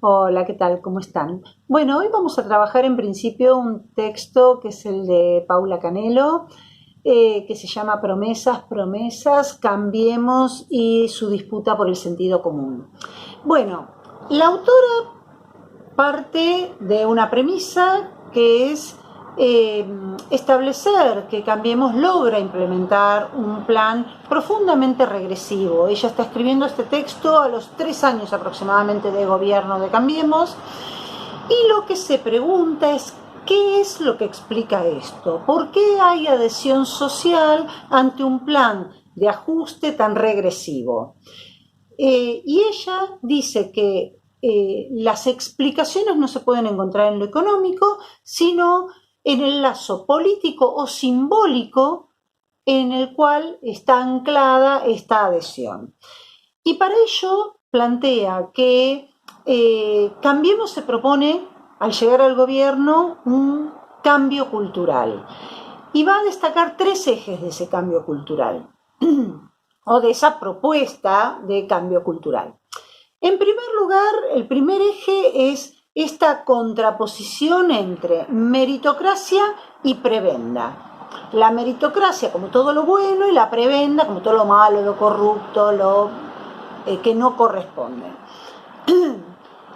Hola, ¿qué tal? ¿Cómo están? Bueno, hoy vamos a trabajar en principio un texto que es el de Paula Canelo, que se llama Promesas, Promesas, Cambiemos y su disputa por el sentido común. Bueno, la autora parte de una premisa que es eh, establecer que Cambiemos logra implementar un plan profundamente regresivo. Ella está escribiendo este texto a los 3 años aproximadamente de gobierno de Cambiemos y lo que se pregunta es ¿qué es lo que explica esto? ¿Por qué hay adhesión social ante un plan de ajuste tan regresivo? Y ella dice que las explicaciones no se pueden encontrar en lo económico, sino en el lazo político o simbólico en el cual está anclada esta adhesión. Y para ello plantea que Cambiemos se propone, al llegar al gobierno, un cambio cultural. Y va a destacar tres ejes de ese cambio cultural, o de esa propuesta de cambio cultural. En primer lugar, el primer eje es esta contraposición entre meritocracia y prebenda. La meritocracia como todo lo bueno y la prebenda como todo lo malo, lo corrupto, lo que no corresponde.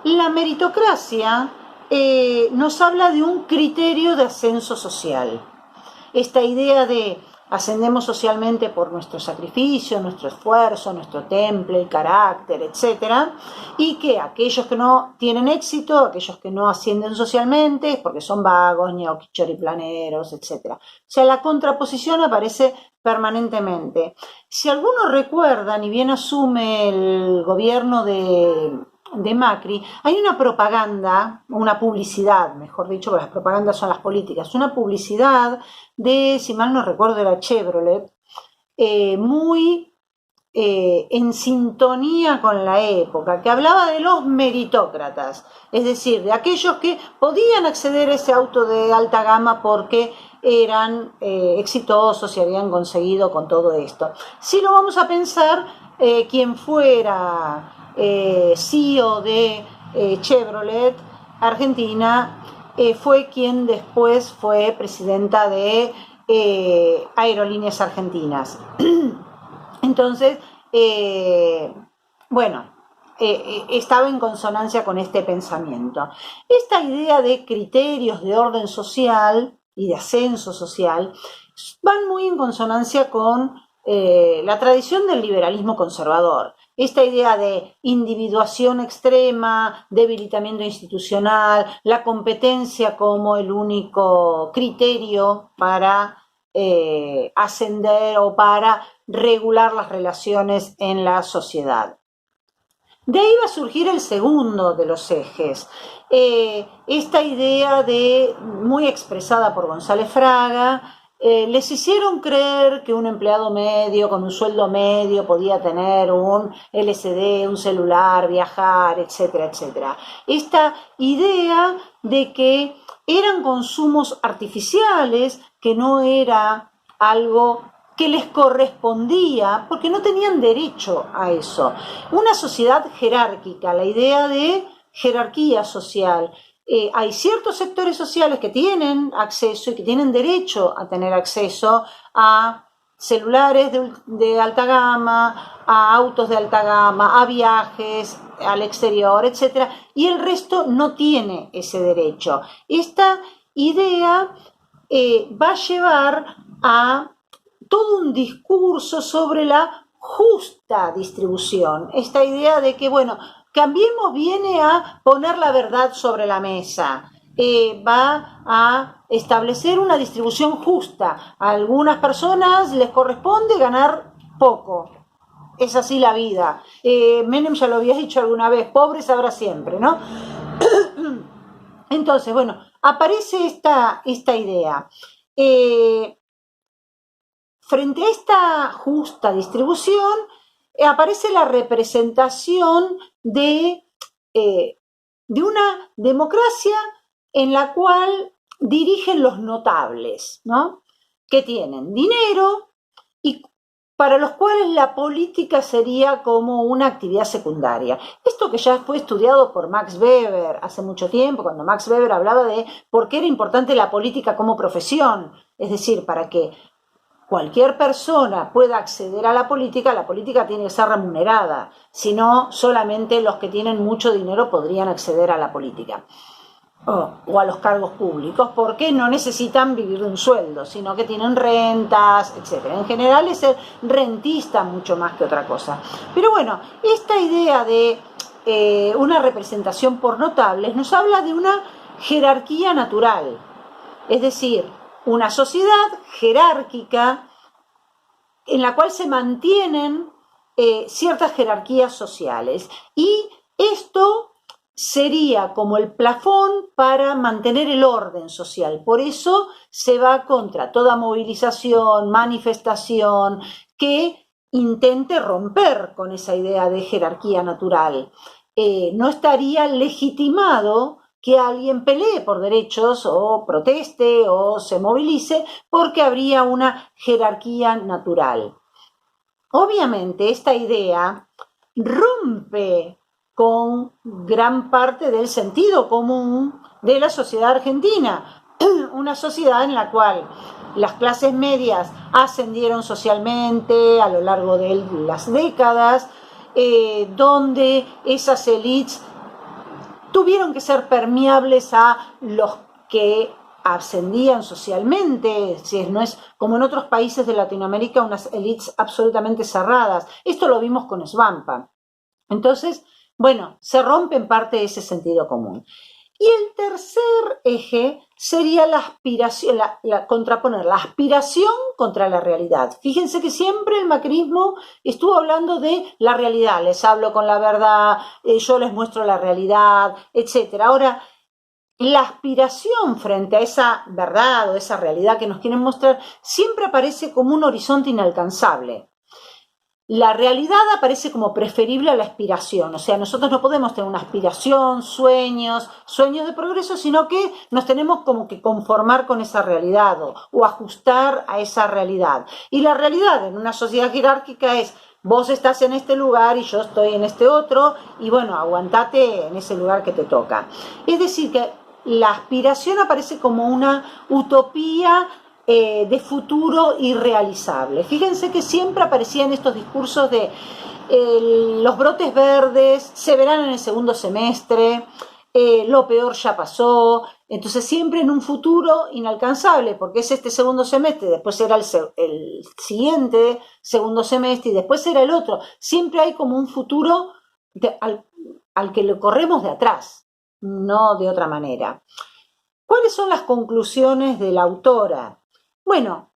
La meritocracia nos habla de un criterio de ascenso social. Esta idea de ascendemos socialmente por nuestro sacrificio, nuestro esfuerzo, nuestro temple, el carácter, etc. Y que aquellos que no tienen éxito, aquellos que no ascienden socialmente, es porque son vagos, ñoquichoriplaneros, etc. O sea, la contraposición aparece permanentemente. Si algunos recuerdan, y bien asume el gobierno de Macri, hay una propaganda, una publicidad, mejor dicho, porque las propagandas son las políticas, una publicidad de, si mal no recuerdo, era Chevrolet, muy en sintonía con la época, que hablaba de los meritócratas, es decir, de aquellos que podían acceder a ese auto de alta gama porque eran exitosos y habían conseguido con todo esto. Si lo vamos a pensar, quien fuera CEO de Chevrolet Argentina fue quien después fue presidenta de Aerolíneas Argentinas. Entonces, eh, bueno, estaba en consonancia con este pensamiento. Esta idea de criterios de orden social y de ascenso social van muy en consonancia con la tradición del liberalismo conservador. Esta idea de individuación extrema, debilitamiento institucional, la competencia como el único criterio para ascender o para regular las relaciones en la sociedad. De ahí va a surgir el segundo de los ejes, esta idea de, muy expresada por González Fraga, les hicieron creer que un empleado medio con un sueldo medio podía tener un LCD, un celular, viajar, etcétera, etcétera. Esta idea de que eran consumos artificiales, que no era algo que les correspondía, porque no tenían derecho a eso. Una sociedad jerárquica, la idea de jerarquía social. Hay ciertos sectores sociales que tienen acceso y que tienen derecho a tener acceso a celulares de alta gama, a autos de alta gama, a viajes al exterior, etc. Y el resto no tiene ese derecho. Esta idea va a llevar a todo un discurso sobre la justa distribución. Esta idea de que, bueno, Cambiemos viene a poner la verdad sobre la mesa, va a establecer una distribución justa. A algunas personas les corresponde ganar poco. Es así la vida. Menem ya lo había dicho alguna vez, pobre sabrá siempre, ¿no? Entonces, bueno, aparece esta idea. Frente a esta justa distribución, aparece la representación de una democracia en la cual dirigen los notables, ¿no? Que tienen dinero y para los cuales la política sería como una actividad secundaria. Esto que ya fue estudiado por Max Weber hace mucho tiempo, cuando Max Weber hablaba de por qué era importante la política como profesión, es decir, para que cualquier persona pueda acceder a la política tiene que ser remunerada, si no, solamente los que tienen mucho dinero podrían acceder a la política. O a los cargos públicos, porque no necesitan vivir de un sueldo, sino que tienen rentas, etc. En general es ser rentista mucho más que otra cosa. Pero bueno, esta idea de una representación por notables nos habla de una jerarquía natural, es decir, una sociedad jerárquica en la cual se mantienen ciertas jerarquías sociales, y esto sería como el plafón para mantener el orden social. Por eso se va contra toda movilización, manifestación que intente romper con esa idea de jerarquía natural. No estaría legitimado que alguien pelee por derechos o proteste o se movilice porque habría una jerarquía natural. Obviamente esta idea rompe con gran parte del sentido común de la sociedad argentina, una sociedad en la cual las clases medias ascendieron socialmente a lo largo de las décadas, donde esas élites tuvieron que ser permeables a los que ascendían socialmente, no es como en otros países de Latinoamérica, unas élites absolutamente cerradas. Esto lo vimos con Svampa. Entonces, bueno, se rompe en parte ese sentido común. Y el tercer eje sería la aspiración, contraponer la aspiración contra la realidad. Fíjense que siempre el macrismo estuvo hablando de la realidad, les hablo con la verdad, yo les muestro la realidad, etc. Ahora, la aspiración frente a esa verdad o esa realidad que nos quieren mostrar siempre aparece como un horizonte inalcanzable. La realidad aparece como preferible a la aspiración, o sea, nosotros no podemos tener una aspiración, sueños de progreso, sino que nos tenemos como que conformar con esa realidad o ajustar a esa realidad. Y la realidad en una sociedad jerárquica es: vos estás en este lugar y yo estoy en este otro, y bueno, aguantate en ese lugar que te toca. Es decir, que la aspiración aparece como una utopía de futuro irrealizable. Fíjense que siempre aparecían estos discursos de los brotes verdes se verán en el segundo semestre, lo peor ya pasó, entonces siempre en un futuro inalcanzable, porque es este segundo semestre, después era el siguiente segundo semestre y después era el otro. Siempre hay como un futuro al que le corremos de atrás, no de otra manera. ¿Cuáles son las conclusiones de la autora? Bueno,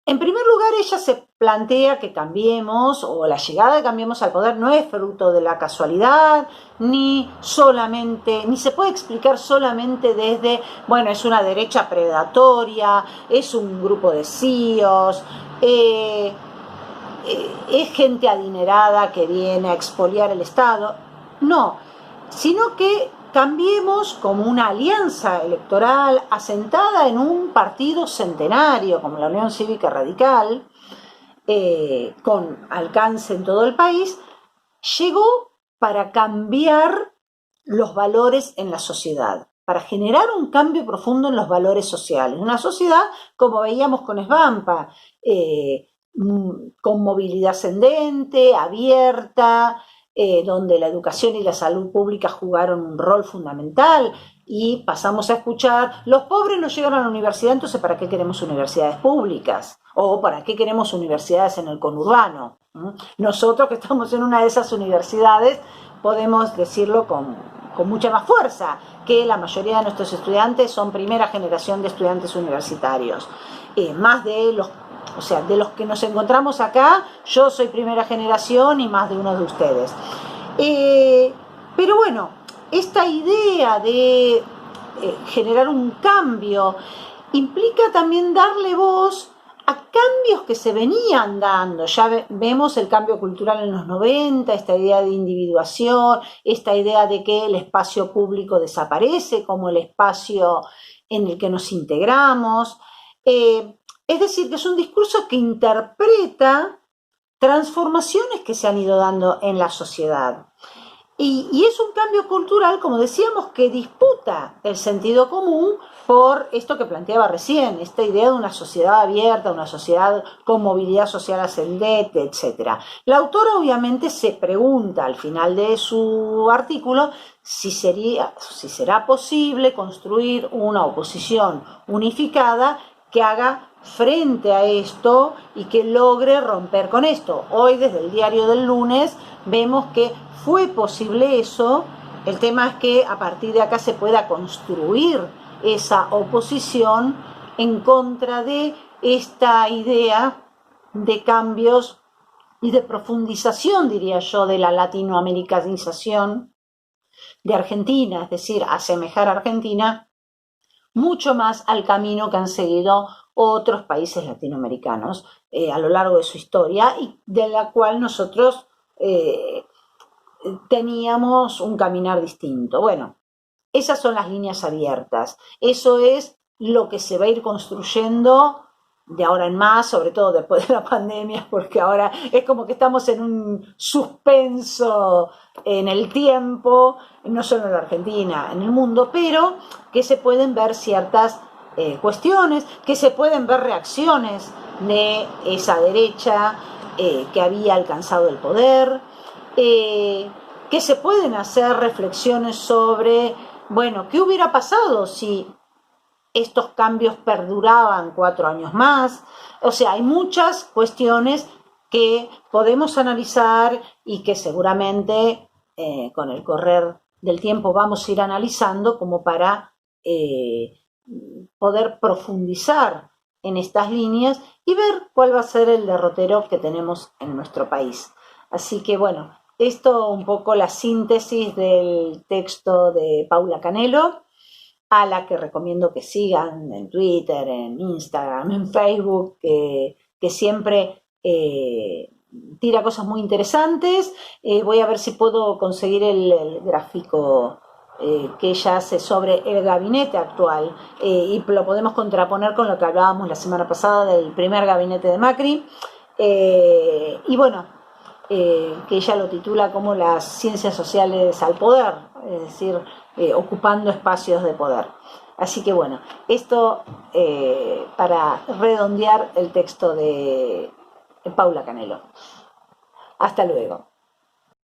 en primer lugar, ella se plantea que Cambiemos, o la llegada de Cambiemos al poder, no es fruto de la casualidad, ni se puede explicar solamente desde, bueno, es una derecha predatoria, es un grupo de CEOs, es gente adinerada que viene a expoliar el Estado. No, sino que Cambiemos como una alianza electoral asentada en un partido centenario como la Unión Cívica Radical, con alcance en todo el país, llegó para cambiar los valores en la sociedad, para generar un cambio profundo en los valores sociales. Una sociedad, como veíamos con Svampa, con movilidad ascendente, abierta, donde la educación y la salud pública jugaron un rol fundamental, y pasamos a escuchar: los pobres no llegan a la universidad, entonces ¿para qué queremos universidades públicas? ¿O para qué queremos universidades en el conurbano? Nosotros que estamos en una de esas universidades podemos decirlo con mucha más fuerza, que la mayoría de nuestros estudiantes son primera generación de estudiantes universitarios, más de los que nos encontramos acá. Yo soy primera generación y más de uno de ustedes. Pero bueno, esta idea de generar un cambio implica también darle voz a cambios que se venían dando. Ya vemos el cambio cultural en los 90, esta idea de individuación, esta idea de que el espacio público desaparece como el espacio en el que nos integramos. Es decir, que es un discurso que interpreta transformaciones que se han ido dando en la sociedad. Y es un cambio cultural, como decíamos, que disputa el sentido común por esto que planteaba recién, esta idea de una sociedad abierta, una sociedad con movilidad social ascendente, etc. La autora obviamente se pregunta al final de su artículo si será posible construir una oposición unificada que haga frente a esto y que logre romper con esto. Hoy, desde el diario del lunes, vemos que fue posible eso. El tema es que a partir de acá se pueda construir esa oposición en contra de esta idea de cambios y de profundización, diría yo, de la latinoamericanización de Argentina, es decir, asemejar a Argentina mucho más al camino que han seguido otros países latinoamericanos a lo largo de su historia y de la cual nosotros teníamos un caminar distinto. Bueno, esas son las líneas abiertas. Eso es lo que se va a ir construyendo de ahora en más, sobre todo después de la pandemia, porque ahora es como que estamos en un suspenso en el tiempo, no solo en la Argentina, en el mundo, pero que se pueden ver ciertas cuestiones, que se pueden ver reacciones de esa derecha que había alcanzado el poder, que se pueden hacer reflexiones sobre, bueno, ¿qué hubiera pasado si estos cambios perduraban 4 años más? O sea, hay muchas cuestiones que podemos analizar y que seguramente con el correr del tiempo vamos a ir analizando como para poder profundizar en estas líneas y ver cuál va a ser el derrotero que tenemos en nuestro país. Así que bueno, esto un poco la síntesis del texto de Paula Canelo, a la que recomiendo que sigan en Twitter, en Instagram, en Facebook, que siempre tira cosas muy interesantes. Voy a ver si puedo conseguir el gráfico que ella hace sobre el gabinete actual y lo podemos contraponer con lo que hablábamos la semana pasada del primer gabinete de Macri. Y bueno, que ella lo titula como las ciencias sociales al poder, es decir, ocupando espacios de poder. Así que bueno, esto para redondear el texto de Paula Canelo. Hasta luego.